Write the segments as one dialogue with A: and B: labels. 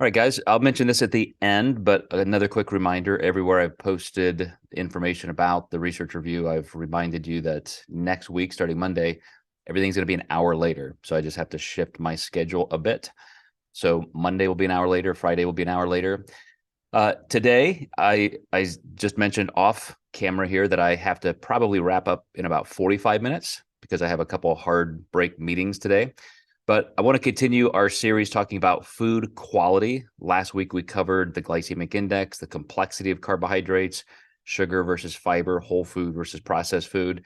A: All right, guys, I'll mention this at the end, but another quick reminder, everywhere I've posted information about the research review, I've reminded you that next week, starting Monday, everything's going to be an hour later. So I just have to shift my schedule a bit. So Monday will be an hour later, Friday will be an hour later. Today, I just mentioned off camera here that I have to probably wrap up in about 45 minutes because I have a couple of hard break meetings today. But I want to continue our series talking about food quality. Last week, we covered the glycemic index, the complexity of carbohydrates, sugar versus fiber, whole food versus processed food.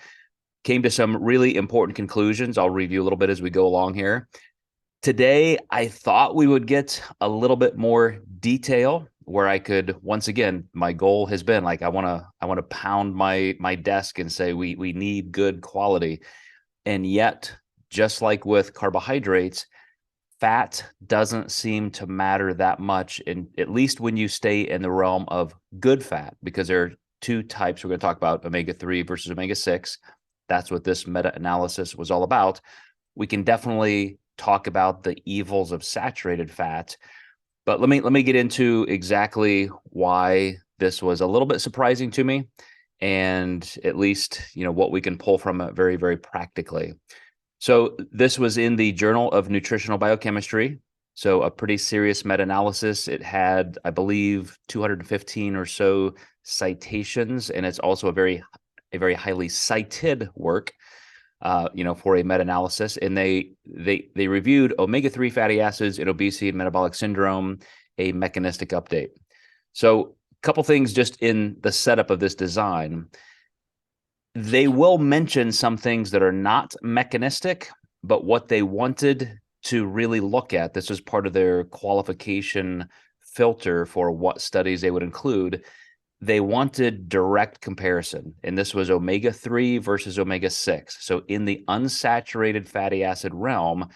A: Came to some really important conclusions. I'll review a little bit as we go along here. Today, I thought we would get a little bit more detail where I could, once again, my goal has been like, I want to pound my desk and say, we need good quality. And yet, just like with carbohydrates, fat doesn't seem to matter that much, and at least when you stay in the realm of good fat, because there are two types we're going to talk about, omega-3 versus omega-6. That's what this meta-analysis was all about. We can definitely talk about the evils of saturated fat, but let me get into exactly why this was a little bit surprising to me, and at least what we can pull from it very, very practically. So this was in the Journal of Nutritional Biochemistry. So a pretty serious meta-analysis. It had, I believe, 215 or so citations, and it's also a very highly cited work, for a meta-analysis. And they reviewed omega-3 fatty acids in obesity and metabolic syndrome, a mechanistic update. So a couple things just in the setup of this design. They will mention some things that are not mechanistic, but what they wanted to really look at, this was part of their qualification filter for what studies they would include. They wanted direct comparison, and this was omega-3 versus omega-6. So in the unsaturated fatty acid realm,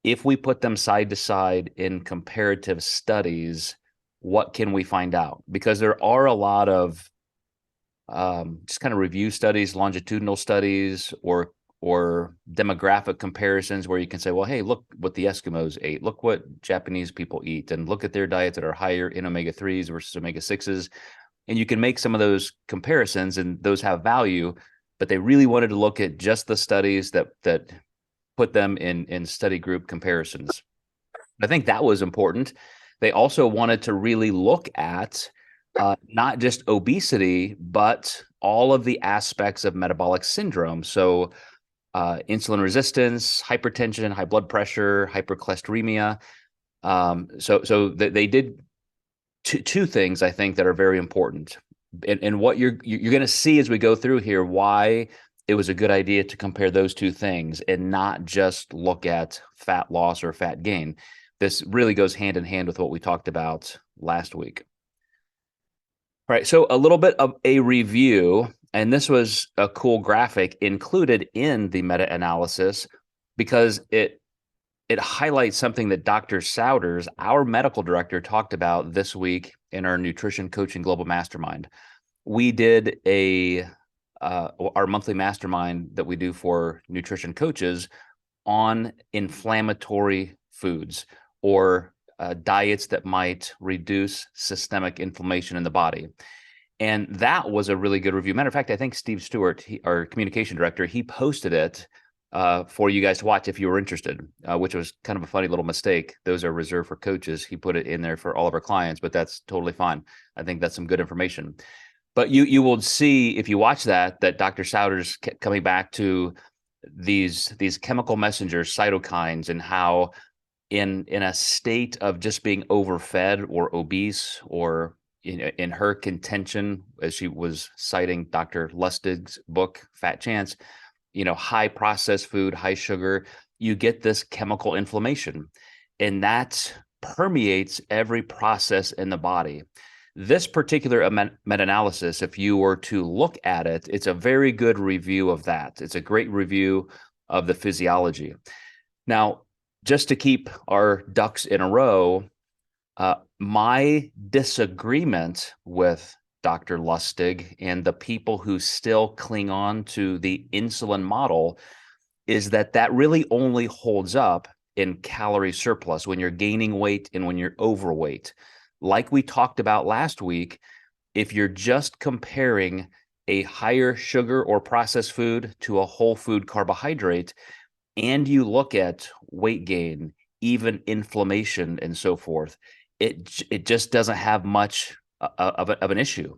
A: if we put them side to side in comparative studies, what can we find out? Because there are a lot of just kind of review studies, longitudinal studies, or demographic comparisons where you can say, well, hey, look what the Eskimos ate, look what Japanese people eat, and look at their diets that are higher in omega-3s versus omega-6s. And you can make some of those comparisons, and those have value, but they really wanted to look at just the studies that put them in study group comparisons. I think that was important. They also wanted to really look at not just obesity, but all of the aspects of metabolic syndrome. So insulin resistance, hypertension, high blood pressure, hypercholesteremia. So they did two things, I think, that are very important. And what you're going to see as we go through here, why it was a good idea to compare those two things and not just look at fat loss or fat gain. This really goes hand in hand with what we talked about last week. All right, so a little bit of a review, and this was a cool graphic included in the meta-analysis because it highlights something that Dr. Souders, our medical director, talked about this week in our Nutrition Coaching Global Mastermind. We did our monthly mastermind that we do for nutrition coaches on inflammatory foods or diets that might reduce systemic inflammation in the body. And that was a really good review. Matter of fact, I think Steve Stewart, our communication director, he posted it for you guys to watch if you were interested, which was kind of a funny little mistake. Those are reserved for coaches. He put it in there for all of our clients, but that's totally fine. I think that's some good information. But you will see if you watch that Dr. Souders kept coming back to these chemical messengers, cytokines, and how in a state of just being overfed or obese, or in her contention, as she was citing Dr. Lustig's book, Fat Chance, high processed food, high sugar, you get this chemical inflammation, and that permeates every process in the body. This particular meta-analysis, if you were to look at it, it's a very good review of that. It's a great review of the physiology. Now, just to keep our ducks in a row, my disagreement with Dr. Lustig and the people who still cling on to the insulin model is that really only holds up in calorie surplus, when you're gaining weight and when you're overweight. Like we talked about last week, if you're just comparing a higher sugar or processed food to a whole food carbohydrate, and you look at weight gain, even inflammation and so forth, it just doesn't have much of an issue.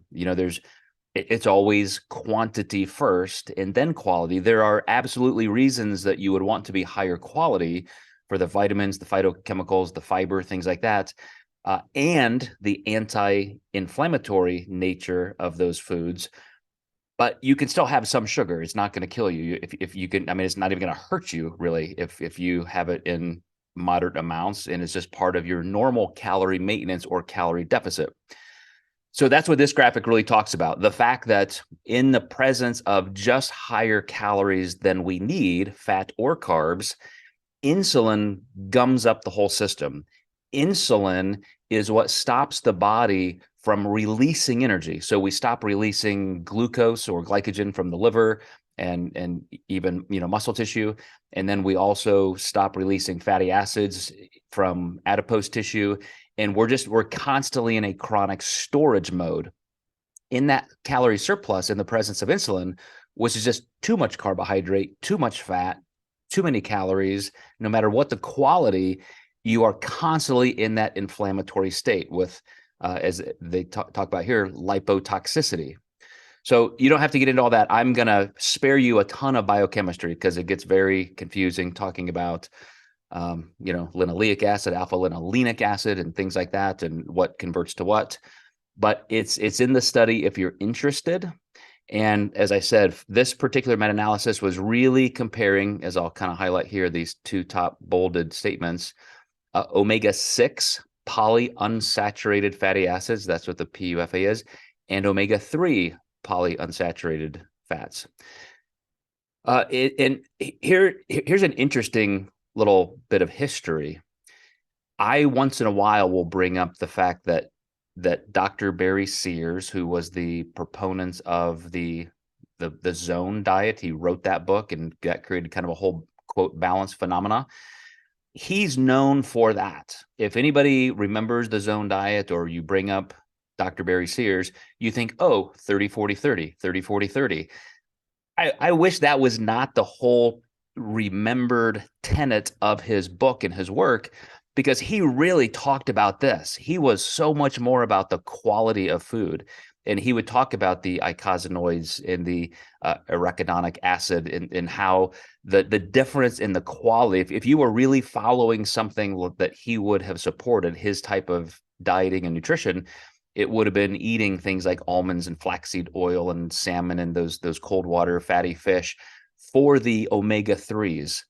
A: It's always quantity first and then quality. There are absolutely reasons that you would want to be higher quality for the vitamins, the phytochemicals, the fiber, things like that, and the anti-inflammatory nature of those foods. But you can still have some sugar. It's not going to kill you. If you can, I mean, it's not even going to hurt you really if you have it in moderate amounts, and it's just part of your normal calorie maintenance or calorie deficit. So that's what this graphic really talks about. The fact that in the presence of just higher calories than we need, fat or carbs, insulin gums up the whole system. Insulin is what stops the body from releasing energy. So we stop releasing glucose or glycogen from the liver and even muscle tissue, and then we also stop releasing fatty acids from adipose tissue, and we're constantly in a chronic storage mode. In that calorie surplus, in the presence of insulin, which is just too much carbohydrate, too much fat, too many calories, no matter what the quality, you are constantly in that inflammatory state with, as they talk about here, lipotoxicity. So you don't have to get into all that. I'm going to spare you a ton of biochemistry because it gets very confusing talking about, linoleic acid, alpha-linolenic acid, and things like that, and what converts to what. But it's in the study if you're interested. And as I said, this particular meta-analysis was really comparing, as I'll kind of highlight here, these two top bolded statements, omega-6 polyunsaturated fatty acids, that's what the PUFA is, and omega-3 polyunsaturated fats. And here's an interesting little bit of history. I once in a while will bring up the fact that Dr. Barry Sears, who was the proponent of the zone diet, he wrote that book and created kind of a whole quote balance phenomena. He's known for that. If anybody remembers the zone diet, or you bring up Dr. Barry Sears, you think, oh, 30, 40, 30, 30, 40, 30. I wish that was not the whole remembered tenet of his book and his work, because he really talked about this. He was so much more about the quality of food. And he would talk about the eicosanoids and the arachidonic acid, and how the difference in the quality, if you were really following something that he would have supported, his type of dieting and nutrition, it would have been eating things like almonds and flaxseed oil and salmon and those cold water fatty fish for the omega-3s.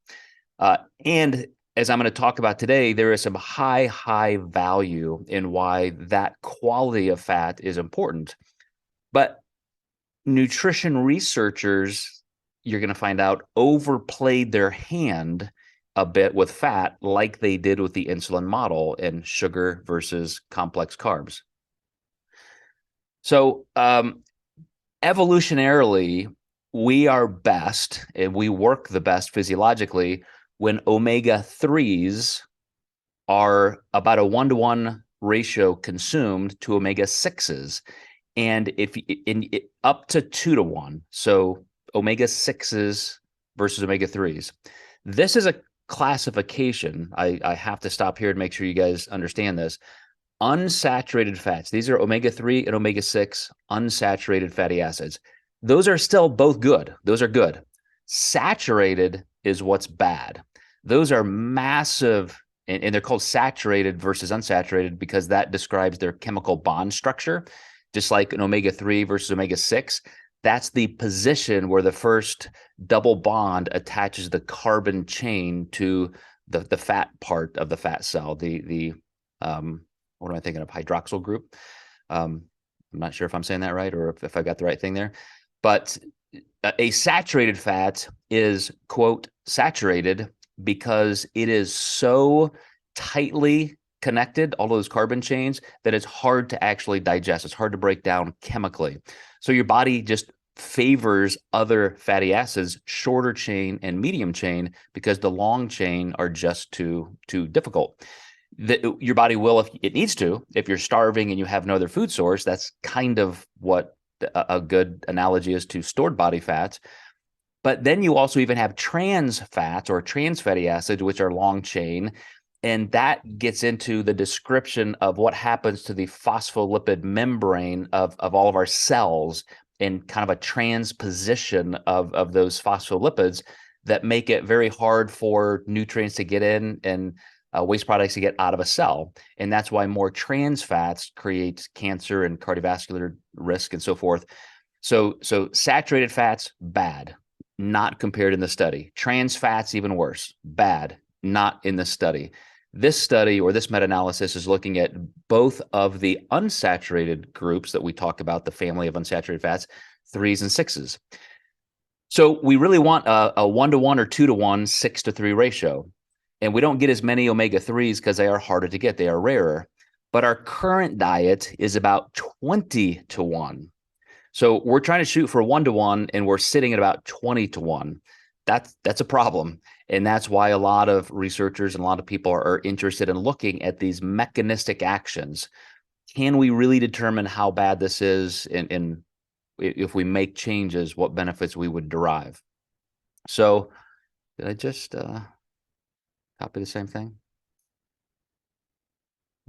A: And as I'm going to talk about today, there is some high value in why that quality of fat is important. But nutrition researchers, you're going to find out, overplayed their hand a bit with fat, like they did with the insulin model and sugar versus complex carbs. So evolutionarily, we are best, and we work the best physiologically when omega-3s are about a 1-to-1 ratio consumed to omega-6s, and up to 2-to-1. So omega-6s versus omega-3s. This is a classification. I have to stop here and make sure you guys understand this. Unsaturated fats. These are omega-3 and omega-6 unsaturated fatty acids. Those are still both good. Those are good. Saturated is what's bad. Those are massive, and they're called saturated versus unsaturated because that describes their chemical bond structure. Just like an omega-3 versus omega-6, that's the position where the first double bond attaches the carbon chain to the fat part of the fat cell, the what am I thinking of? Hydroxyl group. I'm not sure if I'm saying that right, or if I got the right thing there. But a saturated fat is, quote, saturated because it is so tightly connected, all those carbon chains, that it's hard to actually digest. It's hard to break down chemically. So your body just favors other fatty acids, shorter chain and medium chain, because the long chain are just too difficult. Your body will, if it needs to, if you're starving and you have no other food source. That's kind of what a good analogy is to stored body fats. But then you also even have trans fats or trans fatty acids, which are long chain. And that gets into the description of what happens to the phospholipid membrane of all of our cells, and kind of a transposition of those phospholipids that make it very hard for nutrients to get in and waste products to get out of a cell. And that's why more trans fats create cancer and cardiovascular risk and so forth. So saturated fats, bad, not compared in the study. Trans fats, even worse, bad, not in the study. This study, or this meta-analysis, is looking at both of the unsaturated groups that we talk about, the family of unsaturated fats, 3s and 6s. So we really want a 1-to-1 or 2-to-1, 6-to-3 ratio. And we don't get as many omega-3s because they are harder to get. They are rarer. But our current diet is about 20-to-1. So we're trying to shoot for 1-to-1, and we're sitting at about 20-to-1. That's a problem. And that's why a lot of researchers and a lot of people are interested in looking at these mechanistic actions. Can we really determine how bad this is, and if we make changes, what benefits we would derive? So did I just copy the same thing?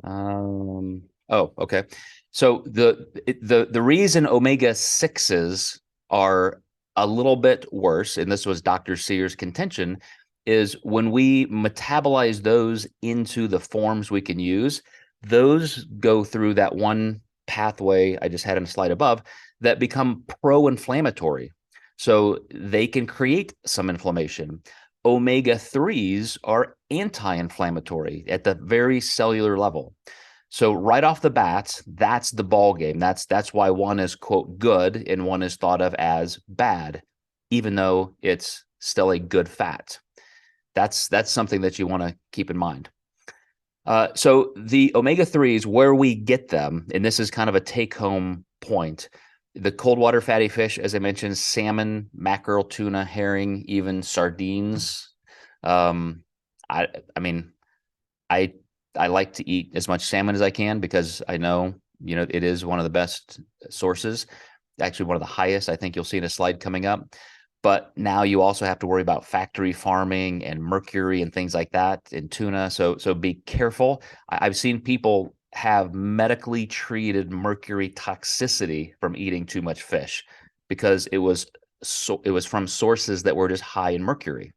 A: Oh, okay. So the reason omega-6s are a little bit worse, and this was Dr. Sear's contention, is when we metabolize those into the forms we can use, those go through that one pathway I just had in a slide above that become pro-inflammatory. So they can create some inflammation. Omega-3s are anti-inflammatory at the very cellular level. So right off the bat, that's the ball game. That's why one is, quote, good and one is thought of as bad, even though it's still a good fat. That's something that you want to keep in mind. So the omega-3s, where we get them, and this is kind of a take-home point, the cold water fatty fish, as I mentioned, salmon, mackerel, tuna, herring, even sardines. I mean, I like to eat as much salmon as I can because I know, it is one of the best sources, actually one of the highest. I think you'll see in a slide coming up. But now you also have to worry about factory farming and mercury and things like that in tuna. So be careful. I've seen people have medically treated mercury toxicity from eating too much fish because it was from sources that were just high in mercury.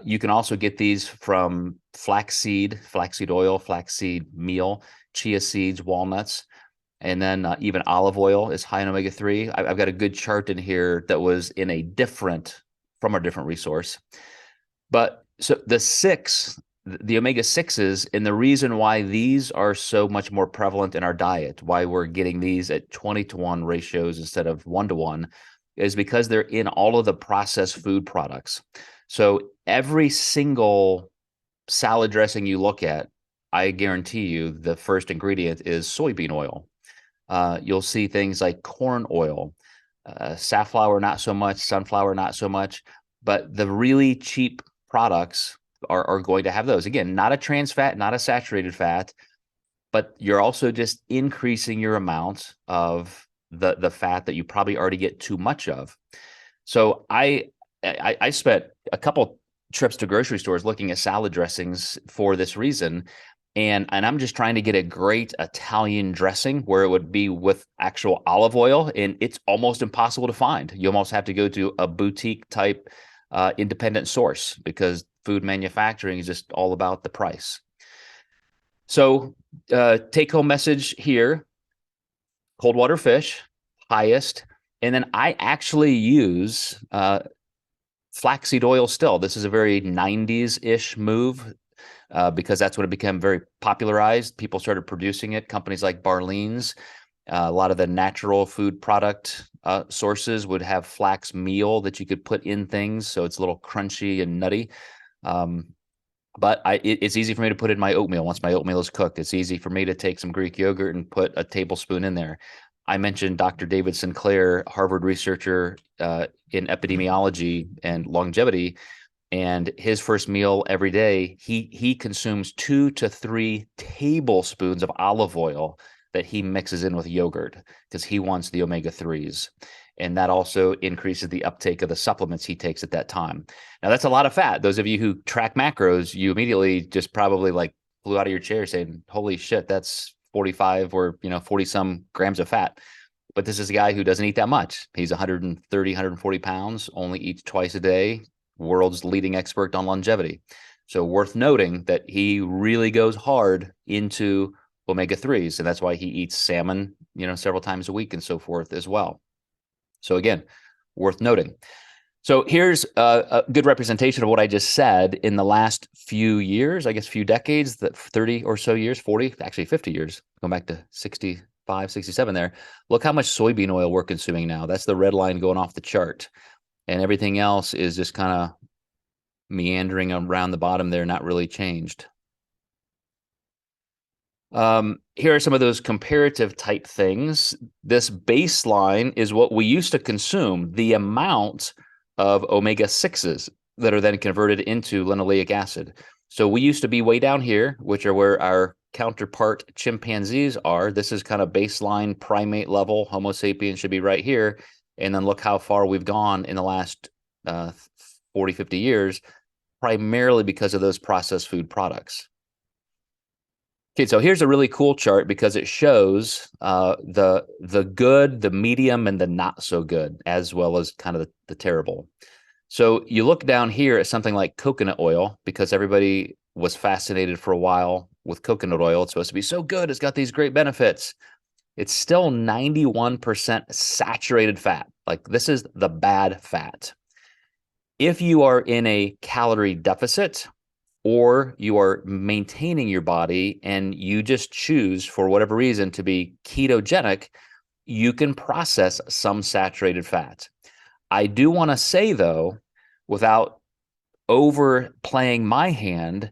A: You can also get these from flaxseed oil, flaxseed meal, chia seeds, walnuts, and then even olive oil is high in omega-3. I've got a good chart in here that was from a different resource. But so the omega-6s, and the reason why these are so much more prevalent in our diet, why we're getting these at 20-to-1 ratios instead of 1-to-1, is because they're in all of the processed food products. So every single salad dressing you look at, I guarantee you the first ingredient is soybean oil. You'll see things like corn oil, safflower, not so much, sunflower, not so much, but the really cheap products are going to have those. Again, not a trans fat, not a saturated fat, but you're also just increasing your amount of the fat that you probably already get too much of. So I spent a couple trips to grocery stores looking at salad dressings for this reason. And I'm just trying to get a great Italian dressing where it would be with actual olive oil, and it's almost impossible to find. You almost have to go to a boutique type independent source because food manufacturing is just all about the price. So take home message here, cold water fish, highest. And then I actually use flaxseed oil still. This is a very 90s-ish move. Because that's when it became very popularized. People started producing it. Companies like Barleans, a lot of the natural food product sources would have flax meal that you could put in things, so it's a little crunchy and nutty. But it's easy for me to put in my oatmeal. Once my oatmeal is cooked, it's easy for me to take some Greek yogurt and put a tablespoon in there. I mentioned Dr. David Sinclair, Harvard researcher in epidemiology and longevity, and his first meal every day, he consumes 2 to 3 tablespoons of olive oil that he mixes in with yogurt because he wants the omega-3s. And that also increases the uptake of the supplements he takes at that time. Now, that's a lot of fat. Those of you who track macros, you immediately just probably like flew out of your chair saying, holy shit, that's 45 or 40 some grams of fat. But this is a guy who doesn't eat that much. He's 130, 140 pounds, only eats twice a day, world's leading expert on longevity. So worth noting that he really goes hard into omega-3s, and that's why he eats salmon, several times a week and so forth as well. So again, worth noting. So here's a good representation of what I just said in the last few years, I guess few decades, that 30 or so years, 40, actually 50 years, going back to 65, 67 there. Look how much soybean oil we're consuming now. That's the red line going off the chart. And everything else is just kind of meandering around the bottom there, not really changed. Here are some of those comparative type things. This baseline is what we used to consume, the amount of omega-6s that are then converted into linoleic acid. So we used to be way down here, which are where our counterpart chimpanzees are. This is kind of baseline primate level. Homo sapiens should be right here. And then look how far we've gone in the last 40, 50 years, primarily because of those processed food products. Okay, so here's a really cool chart because it shows the good, the medium, and the not so good, as well as kind of the terrible. So you look down here at something like coconut oil, because everybody was fascinated for a while with coconut oil. It's supposed to be so good. It's got these great benefits. It's still 91% saturated fat. Like, this is the bad fat. If you are in a calorie deficit, or you are maintaining your body and you just choose for whatever reason to be ketogenic, you can process some saturated fat. I do want to say, though, without overplaying my hand,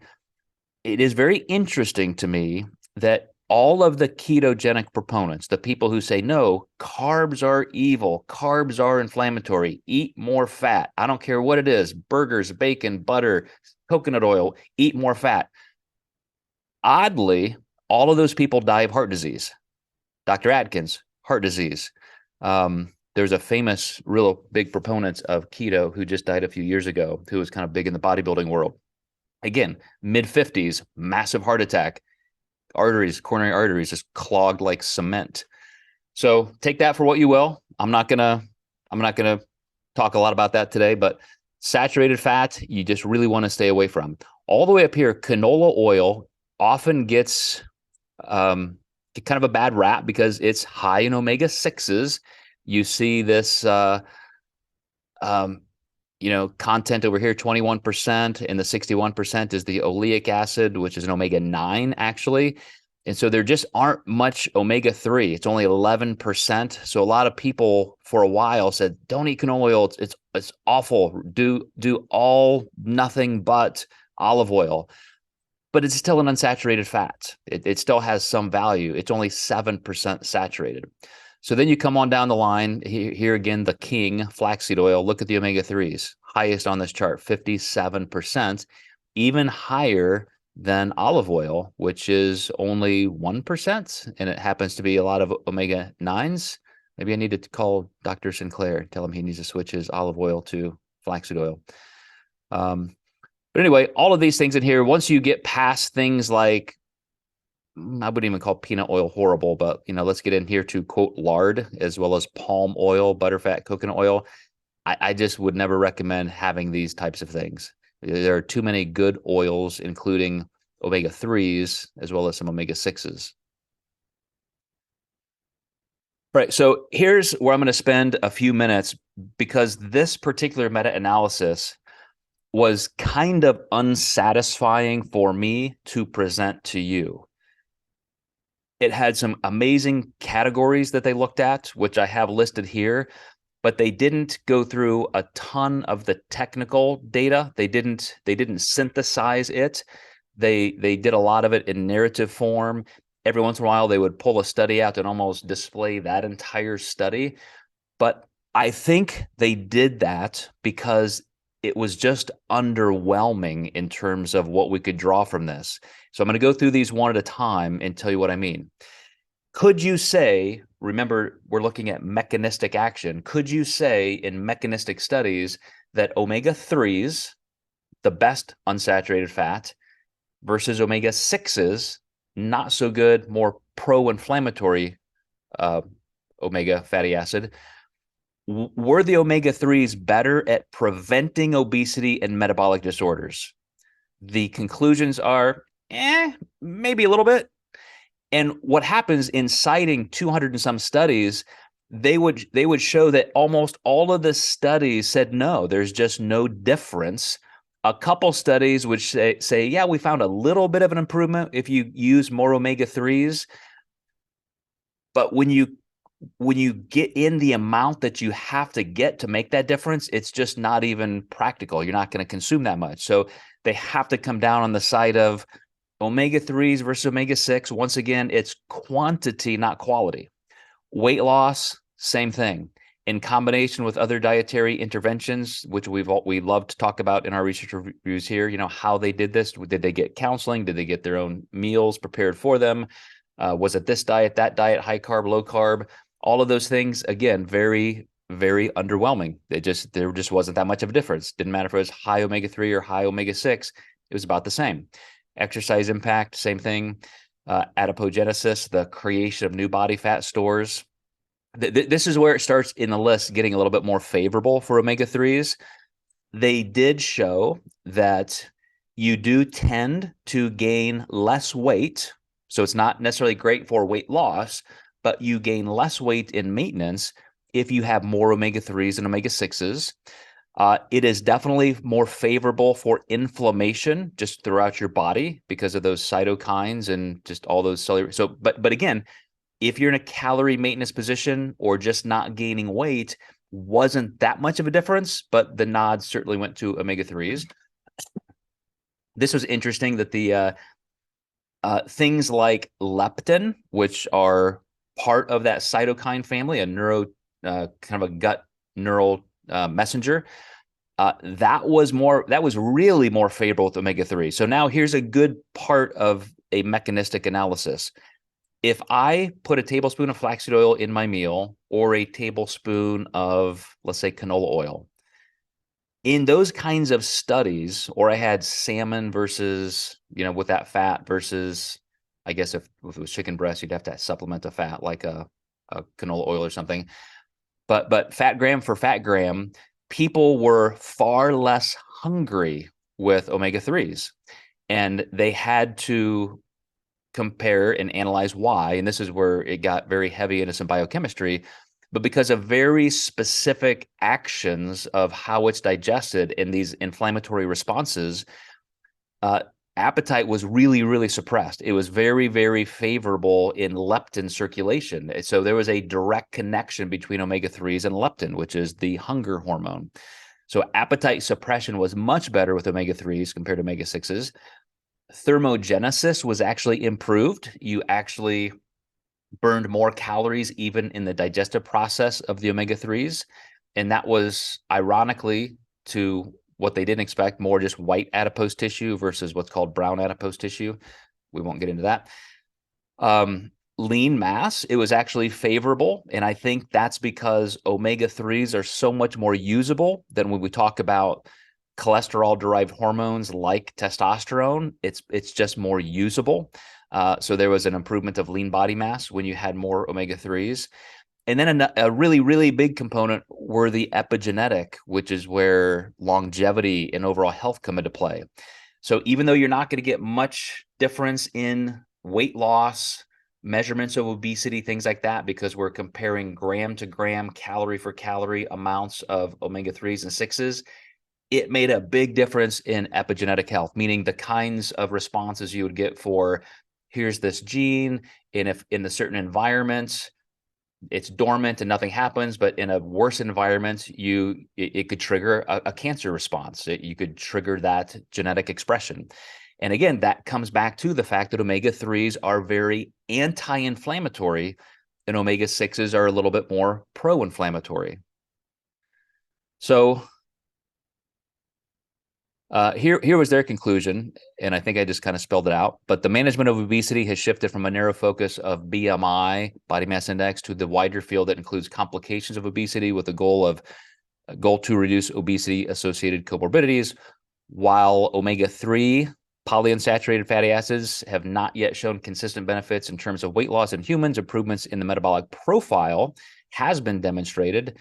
A: it is very interesting to me that all of the ketogenic proponents, the people who say, no, carbs are evil, carbs are inflammatory, eat more fat, I don't care what it is, burgers, bacon, butter, coconut oil, eat more fat. Oddly, all of those people die of heart disease. Dr. Atkins, heart disease. There's a famous, real big proponent of keto who just died a few years ago, who was kind of big in the bodybuilding world. Again, mid-50s, massive heart attack, arteries, coronary arteries just clogged like cement. So take that for what you will. I'm not gonna talk a lot about that today, but saturated fat, you just really want to stay away from. All the way up here, canola oil often gets kind of a bad rap because it's high in omega-6s. You see this, content over here, 21%, and the 61% is the oleic acid, which is an omega-9 actually. And so there just aren't much omega-3. It's only 11%. So a lot of people for a while said, don't eat canola oil. It's awful. Do all nothing but olive oil. But it's still an unsaturated fat. It still has some value. It's only 7% saturated. So then you come on down the line. Here again, the king, flaxseed oil. Look at the omega-3s. Highest on this chart, 57%. Even higher than olive oil, which is only 1%, and it happens to be a lot of omega-9s. Maybe I need to call Dr. Sinclair, tell him he needs to switch his olive oil to flaxseed oil. But anyway, all of these things in here, once you get past things like, I wouldn't even call peanut oil horrible, but let's get in here to quote lard, as well as palm oil, butterfat, coconut oil. I just would never recommend having these types of things. There are too many good oils, including omega-3s, as well as some omega-6s. Right. So here's where I'm going to spend a few minutes, because this particular meta-analysis was kind of unsatisfying for me to present to you. It had some amazing categories that they looked at, which I have listed here, but they didn't go through a ton of the technical data. They didn't synthesize it. They did a lot of it in narrative form, Every once in a while, they would pull a study out and almost display that entire study. But I think they did that because it was just underwhelming in terms of what we could draw from this. So I'm going to go through these one at a time and tell you what I mean. Could you say, remember, we're looking at mechanistic action. Could you say in mechanistic studies that omega-3s, the best unsaturated fat, versus omega-6s, not so good, more pro-inflammatory omega fatty acid, were the omega-3s better at preventing obesity and metabolic disorders? The conclusions are, maybe a little bit. And what happens in citing 200 and some studies, they would show that almost all of the studies said no, there's just no difference. A couple studies would say, yeah, we found a little bit of an improvement if you use more omega-3s. But when you get in the amount that you have to get to make that difference, it's just not even practical. You're not going to consume that much. So they have to come down on the side of omega-3s versus omega-6. Once again, it's quantity, not quality. Weight loss, same thing. In combination with other dietary interventions, which we love to talk about in our research reviews here, how they did this. Did they get counseling? Did they get their own meals prepared for them? Was it this diet, that diet, high carb, low carb? All of those things, again, very, very underwhelming. There just wasn't that much of a difference. Didn't matter if it was high omega-3 or high omega-6. It was about the same. Exercise impact, same thing. Adipogenesis, the creation of new body fat stores. This is where it starts in the list getting a little bit more favorable for omega-3s. They did show that you do tend to gain less weight. So it's not necessarily great for weight loss, but you gain less weight in maintenance if you have more omega-3s and omega-6s. It is definitely more favorable for inflammation just throughout your body because of those cytokines and just all those cellular. So, but again, if you're in a calorie maintenance position or just not gaining weight, wasn't that much of a difference, but the nod certainly went to omega-3s. This was interesting that the things like leptin, which are part of that cytokine family, a kind of a gut neural messenger, that was really more favorable with omega-3. So now here's a good part of a mechanistic analysis. If I put a tablespoon of flaxseed oil in my meal or a tablespoon of, let's say, canola oil, in those kinds of studies, or I had salmon versus, with that fat versus, I guess if it was chicken breast, you'd have to supplement the fat like a canola oil or something. But fat gram for fat gram, people were far less hungry with omega-3s. And they had to compare and analyze why. And this is where it got very heavy into some biochemistry. But because of very specific actions of how it's digested in these inflammatory responses, appetite was really, really suppressed. It was very, very favorable in leptin circulation. So there was a direct connection between omega-3s and leptin, which is the hunger hormone. So appetite suppression was much better with omega-3s compared to omega-6s. Thermogenesis was actually improved. You actually burned more calories even in the digestive process of the omega-3s. And that was ironically to what they didn't expect, more just white adipose tissue versus what's called brown adipose tissue. We won't get into that. Lean mass, it was actually favorable. And I think that's because omega-3s are so much more usable than when we talk about cholesterol-derived hormones like testosterone. It's just more usable. So there was an improvement of lean body mass when you had more omega-3s. And then a really, really big component were the epigenetic, which is where longevity and overall health come into play. So even though you're not going to get much difference in weight loss, measurements of obesity, things like that, because we're comparing gram to gram, calorie for calorie amounts of omega-3s and 6s, it made a big difference in epigenetic health, meaning the kinds of responses you would get for here's this gene, and if in the certain environments, it's dormant and nothing happens, but in a worse environment, it could trigger a cancer response. You could trigger that genetic expression. And again, that comes back to the fact that omega-3s are very anti-inflammatory and omega-6s are a little bit more pro-inflammatory. So here was their conclusion, and I think I just kind of spelled it out. But the management of obesity has shifted from a narrow focus of BMI, body mass index, to the wider field that includes complications of obesity with the goal to reduce obesity-associated comorbidities, while omega-3 polyunsaturated fatty acids have not yet shown consistent benefits in terms of weight loss in humans. Improvements in the metabolic profile has been demonstrated.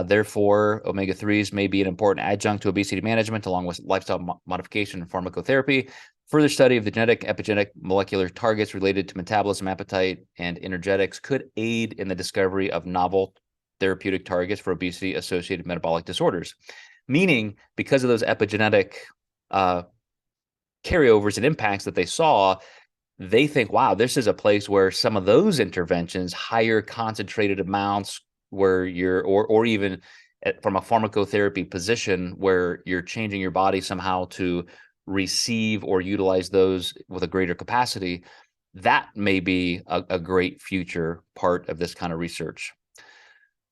A: Therefore, omega-3s may be an important adjunct to obesity management, along with lifestyle modification and pharmacotherapy. Further study of the genetic, epigenetic, molecular targets related to metabolism, appetite, and energetics could aid in the discovery of novel therapeutic targets for obesity-associated metabolic disorders. Meaning, because of those epigenetic carryovers and impacts that they saw, they think, wow, this is a place where some of those interventions, higher concentrated amounts, where you're, or even from a pharmacotherapy position where you're changing your body somehow to receive or utilize those with a greater capacity, that may be a great future part of this kind of research.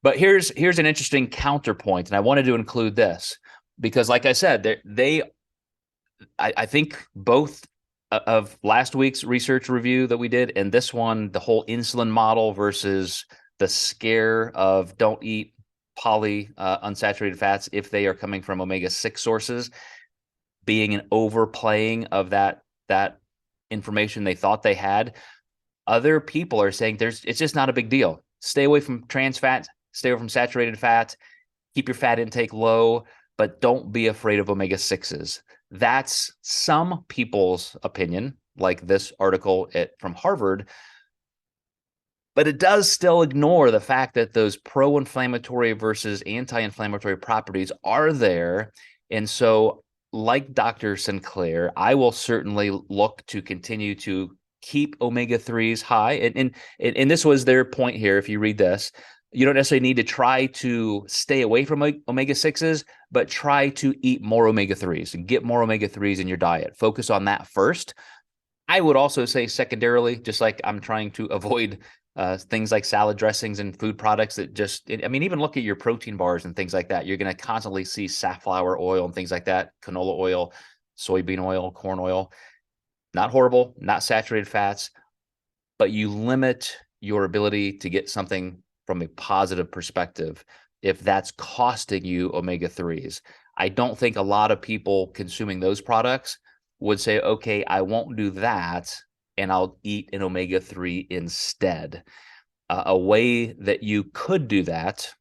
A: But here's an interesting counterpoint, and I wanted to include this because, like I said, I think both of last week's research review that we did and this one, the whole insulin model versus the scare of don't eat unsaturated fats if they are coming from omega-6 sources, being an overplaying of that information they thought they had. Other people are saying it's just not a big deal. Stay away from trans fats, stay away from saturated fats, keep your fat intake low, but don't be afraid of omega-6s. That's some people's opinion, like this article from Harvard, but it does still ignore the fact that those pro-inflammatory versus anti-inflammatory properties are there. And so, like Dr. Sinclair, I will certainly look to continue to keep omega-3s high. And this was their point here. If you read this, you don't necessarily need to try to stay away from omega-6s, but try to eat more omega-3s and get more omega-3s in your diet. Focus on that first. I would also say secondarily, just like I'm trying to avoid things like salad dressings and food products that even look at your protein bars and things like that. You're going to constantly see safflower oil and things like that, canola oil, soybean oil, corn oil. Not horrible, not saturated fats, but you limit your ability to get something from a positive perspective if that's costing you omega-3s. I don't think a lot of people consuming those products would say, okay, I won't do that and I'll eat an omega-3 instead. A way that you could do that,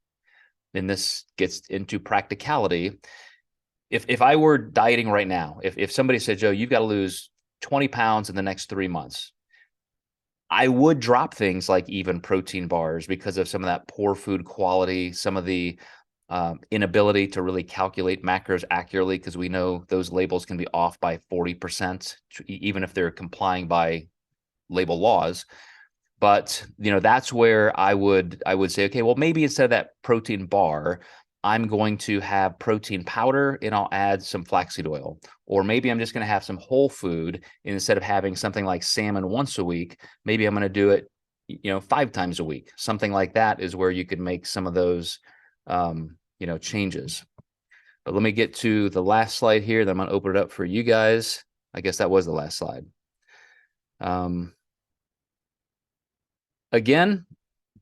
A: and this gets into practicality, if I were dieting right now, if somebody said, Joe, you've got to lose 20 pounds in the next 3 months, I would drop things like even protein bars because of some of that poor food quality, some of the inability to really calculate macros accurately, because we know those labels can be off by 40%, even if they're complying by label laws. But that's where I would say, okay, well, maybe instead of that protein bar, I'm going to have protein powder and I'll add some flaxseed oil. Or maybe I'm just going to have some whole food, and instead of having something like salmon once a week, maybe I'm going to do it 5 times a week. Something like that is where you could make some of those changes. But let me get to the last slide here. Then I'm going to open it up for you guys. I guess that was the last slide. Again,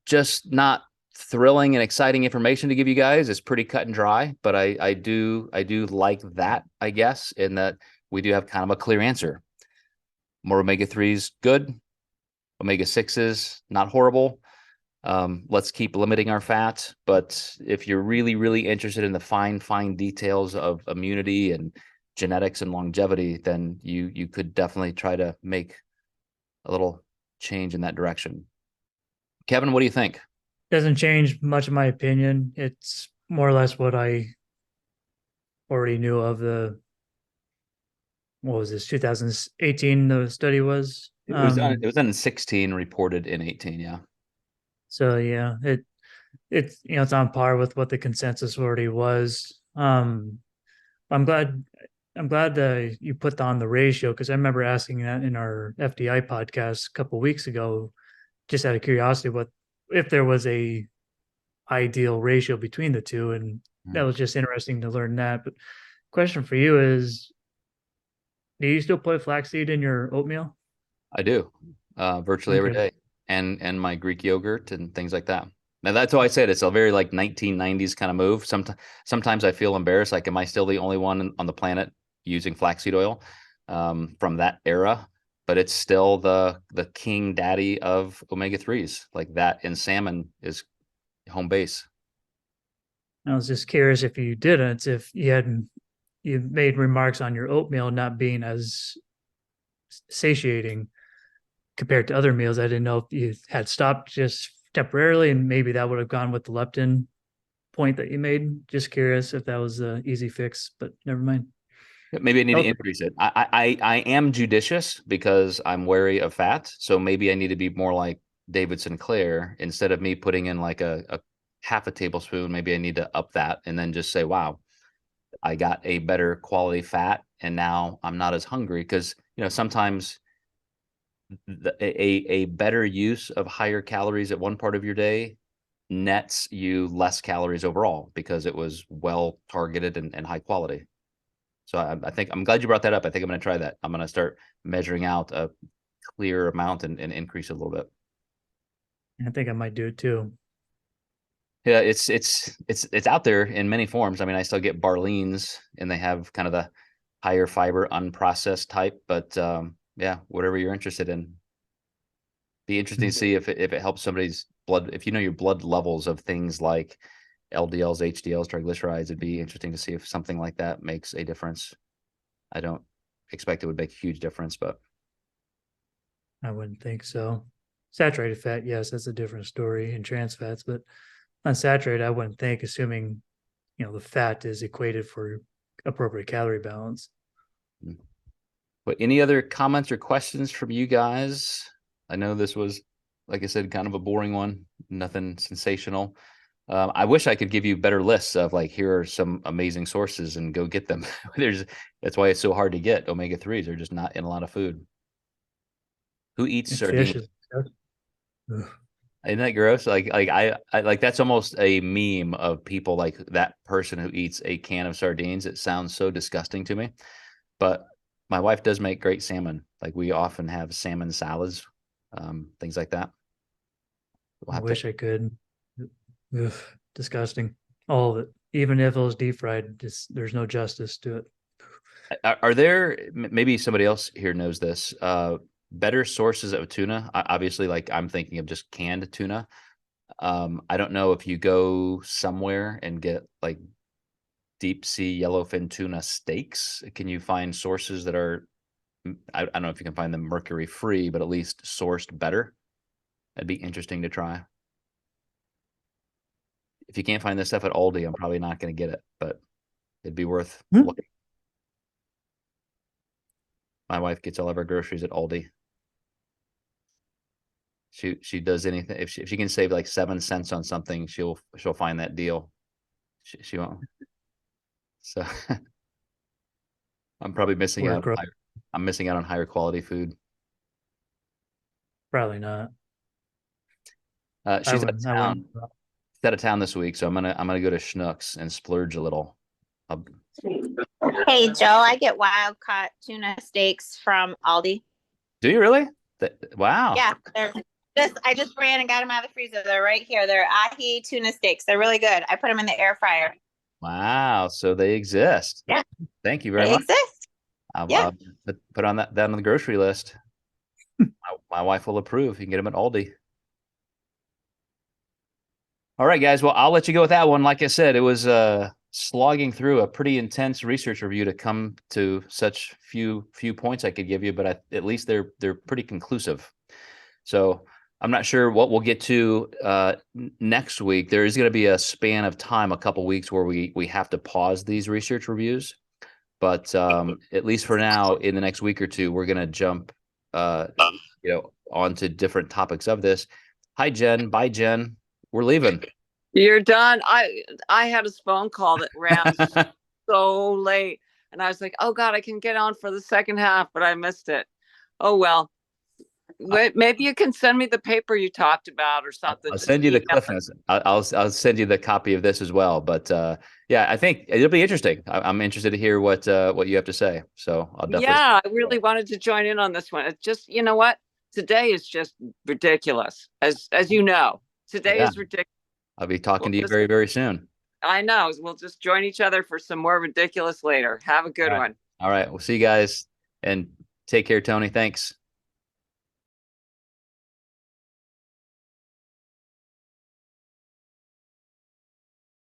A: just not thrilling and exciting information to give you guys. It's pretty cut and dry, but I do like that, I guess, in that we do have kind of a clear answer. More omega-3s, good. Omega-6s, not horrible. Let's keep limiting our fat. But if you're really, really interested in the fine details of immunity and genetics and longevity, then you could definitely try to make a little change in that direction. Kevin, what do you think?
B: Doesn't change much in my opinion. It's more or less what I already knew of. What was this, 2018 the study was?
A: It was done in 16, reported in 18, yeah.
B: So yeah, it's it's on par with what the consensus already was. I'm glad I'm glad that you put on the ratio, because I remember asking that in our FDI podcast a couple of weeks ago, just out of curiosity, what if there was a ideal ratio between the two, and that
A: Mm.
B: was just interesting to learn that. But question for you is, do you still put flaxseed in your oatmeal?
A: I do, virtually every
B: Okay.
A: day, and my Greek yogurt and things like that. Now that's why I said it's a very like 1990s kind of move. Sometimes I feel embarrassed. Like, am I still the only one on the planet using flaxseed oil from that era? But it's still the king daddy of omega threes. Like that in salmon is home base.
B: I was just curious if you didn't, if you made remarks on your oatmeal not being as satiating compared to other meals. I didn't know if you had stopped just temporarily, and maybe that would have gone with the leptin point that you made. Just curious if that was the easy fix, but never mind.
A: Maybe I need to
B: Okay.
A: increase it. I am judicious because I'm wary of fat. So maybe I need to be more like David Sinclair. Instead of me putting in like a half a tablespoon, maybe I need to up that and then just say, wow, I got a better quality fat and now I'm not as hungry. Because, sometimes a better use of higher calories at one part of your day nets you less calories overall because it was well targeted and high quality. So I think I'm glad you brought that up. I think I'm going to try that. I'm going to start measuring out a clear amount and increase it a little bit.
B: I think I might do it too.
A: Yeah, it's out there in many forms. I mean, I still get Barleans, and they have kind of the higher fiber, unprocessed type. But yeah, whatever you're interested in, be interesting to see if it helps somebody's blood. If you know your blood levels of things like LDLs, HDLs, triglycerides, it'd be interesting to see if something like that makes a difference. I don't expect it would make a huge difference, but
B: I wouldn't think so. Saturated fat, yes, that's a different story, and trans fats, but unsaturated, I wouldn't think, assuming the fat is equated for appropriate calorie balance.
A: But any other comments or questions from you guys? I know this was, like I said, kind of a boring one, nothing sensational. I wish I could give you better lists of like, here are some amazing sources and go get them. That's why it's so hard to get omega 3s. They're just not in a lot of food. Who eats
B: And fish
A: sardines?
B: is ugh.
A: Isn't that gross? Like I like that's almost a meme of people like that person who eats a can of sardines. It sounds so disgusting to me. But my wife does make great salmon. Like we often have salmon salads, things like that. We'll
B: I
A: have to.
B: wish I could. Ugh, disgusting. All of it. Even if it was deep fried, there's no justice to it.
A: Are there maybe somebody else here knows this? Better sources of tuna. Obviously, like I'm thinking of just canned tuna. I don't know if you go somewhere and get like deep sea yellowfin tuna steaks. Can you find sources that are? I don't know if you can find them mercury free, but at least sourced better. That'd be interesting to try. If you can't find this stuff at Aldi, I'm probably not going to get it, but it'd be worth
B: Hmm.
A: looking. My wife gets all of her groceries at Aldi. She does anything if she can save like 7 cents on something, she'll find that deal. She won't. So I'm probably missing
B: Or
A: out. I'm missing out on higher quality food.
B: probably not. I
A: She's out of
B: wouldn't. I
A: town.
B: wouldn't.
A: She's out of town this week, so I'm gonna go to Schnucks and splurge a little. I'll,
C: Hey, Joe, I get wild caught tuna steaks from Aldi.
A: do you really? Wow.
C: Yeah, I just ran and got them out of the freezer. They're right here. They're ahi tuna steaks. They're really good. I put them in the air fryer.
A: Wow. So they exist.
C: Yeah,
A: Thank you very
C: they
A: much.
C: exist. Yeah.
A: I'll put on that down on the grocery list. My wife will approve. You can get them at Aldi. All right, guys. Well, I'll let you go with that one. Like I said, it was slogging through a pretty intense research review to come to such few points I could give you, but at least they're pretty conclusive. So I'm not sure what we'll get to next week. There is going to be a span of time, a couple weeks, where we have to pause these research reviews. But at least for now, in the next week or two, we're going to jump, onto different topics of this. Hi, Jen. Bye, Jen. We're leaving.
D: You're done. I had a phone call that ran so late, And I was like, oh God, I can get on for the second half, but I missed it. Oh, well, maybe you can send me the paper you talked about or something.
A: I'll
D: Just
A: send you the
D: email
A: cliff
D: it.
A: notes. I'll send you the copy of this as well. But yeah, I think it'll be interesting. I'm interested to hear what you have to say. So I'll definitely.
D: Yeah, I really wanted to join in on this one. It's just, you know what? Today is just ridiculous. As you know, today
A: Yeah.
D: is ridiculous.
A: I'll be talking to you
D: Well,
A: very, very soon.
D: I know. We'll just join each other for some more ridiculous later. Have a good
A: All right.
D: one.
A: All right. We'll see you guys and take care, Tony. Thanks.